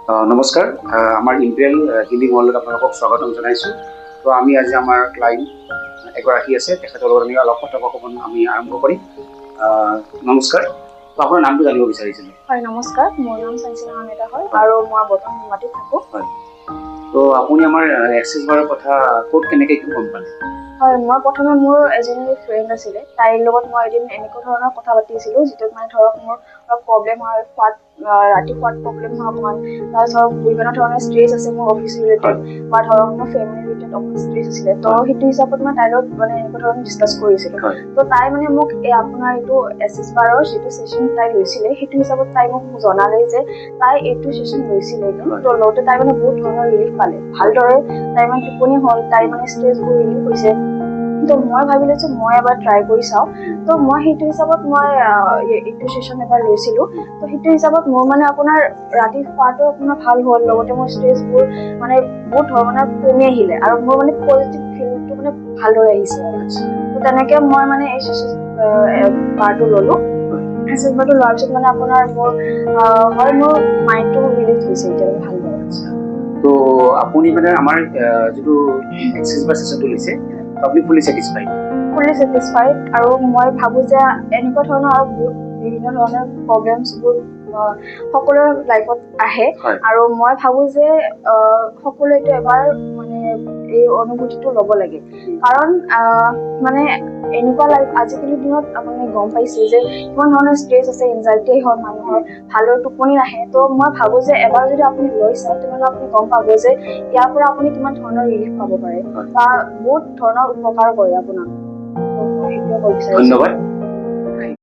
নমস্কাৰ আমাৰ imperial healing ৱৰ্ল্ডত আপোনালোকক স্বাগতম জনাইছোঁ। তো আমি আজি আমাৰ ক্লাইণ্ট এগৰাকী আছে, তেখেতৰ লগত আমি অলপ কথোপকথন আমি আৰম্ভ কৰিম। নমস্কাৰ, তো আপোনাৰ নামটো জানিব বিচাৰিছিলোঁ। হয়, নমস্কাৰ, মোৰ নাম সঞ্চিতা হামেদা হয় আৰু মই বৰ্তমান গুৱাহাটীত থাকোঁ। হয়, তো আপুনি আমাৰ এক্সেছ বাৰৰ কথা ক'ত কেনেকৈ গম পালে? হয়, মই প্ৰথমে মোৰ এজনী ফ্ৰেণ্ড আছিলে, তাইৰ লগত মই এদিন এনেকুৱা ধৰণৰ কথা পাতিছিলোঁ, যিটোত মানে ধৰক মোৰ অলপ প্ৰব্লেম হয়, ৰাতি খোৱাত প্ৰব্লেম হয় অকণমান, তাৰপিছত ধৰক বিভিন্ন ধৰণৰ ষ্ট্ৰেছ আছে মোৰ অফিচ ৰিলেটেড বা ধৰক মোৰ ফেমিলি ৰিলেটেড অকণমান ষ্ট্ৰেছ আছিলে। তো সেইটো হিচাপত মই তাইৰ লগত মানে এনেকুৱা ধৰণৰ ডিছকাছ কৰিছিলোঁ। তো তাই মানে মোক আপোনাৰ এইটো এক্সেছ বাৰৰ যিটো ছেশ্যন তাই লৈছিলে, সেইটো হিচাপত তাই মোক জনালে যে তাই এইটো ছেশ্যন লৈছিলে এদিন। তো লওঁতে তাই মানে বহুত ধৰণৰ ৰিলিফ পালে, ভালদৰে তাই মানে টোপনি হ'ল, তাইৰ মানে ষ্ট্ৰেছবোৰ ৰিলিফ হৈছে। তো মই ভাবিলোঁ যে মই এবাৰ ট্ৰাই কৰি চাওঁ। তো মই সেইটো হিচাপত মই এইটো ছেশ্যন এবাৰ লৈছিলোঁ। তো সেইটো হিচাপত মোৰ মানে আপোনাৰ ৰাতি খোৱাটো আপোনাৰ ভাল হ'ল, লগতে মোৰ ষ্ট্ৰেছবোৰ মানে বহুত ধৰণৰ কমি আহিলে আৰু মোৰ মানে পজিটিভ ফিলটো মানে ভালদৰে আহিছে আৰু। তো তেনেকৈ মই মানে এই ছেশ্যন বাৰটো ল'লোঁ। ছেশ্যন বাৰটো লোৱাৰ পিছত মানে আপোনাৰ মোৰ মাইণ্ডটো ৰিলিফ হৈছে এতিয়া ভালদৰে। তো আপুনি মানে আমাৰ যিটো এক্সেছ বাৰ ছেশ্যনটো লৈছে, আপুনি ফুলি ছেটিছফাইড? ফুলি ছেটিছফাইড, আৰু মই ভাবোঁ যে এনেকুৱা ধৰণৰ আৰু বহুত বিভিন্ন ধৰণৰ প্ৰব্লেমছবোৰ সকলোৰে লাইফত আহে, আৰু মই ভাবোঁ যে সকলোৱে এবাৰ মানে এই অনুভূতিটো ল'ব লাগে। কাৰণ মানে এনেকুৱা লাইফ আজিকালিৰ দিনত আপুনি গম পাইছে যে কিমান ধৰণৰ ষ্ট্ৰেছ আছে, এনজাইটি হয় মানুহৰ, ভালদৰে টোপনি নাহে। তো মই ভাবোঁ যে এবাৰ যদি আপুনি লৈ চায়, তেনেহ'লে আপুনি গম পাব যে ইয়াৰ পৰা আপুনি কিমান ধৰণৰ ৰিলিফ পাব পাৰে বা বহুত ধৰণৰ উপকাৰ কৰে আপোনাক। তো মই সেইটোৱে ক'ব বিচাৰিছোঁ। ধন্যবাদ।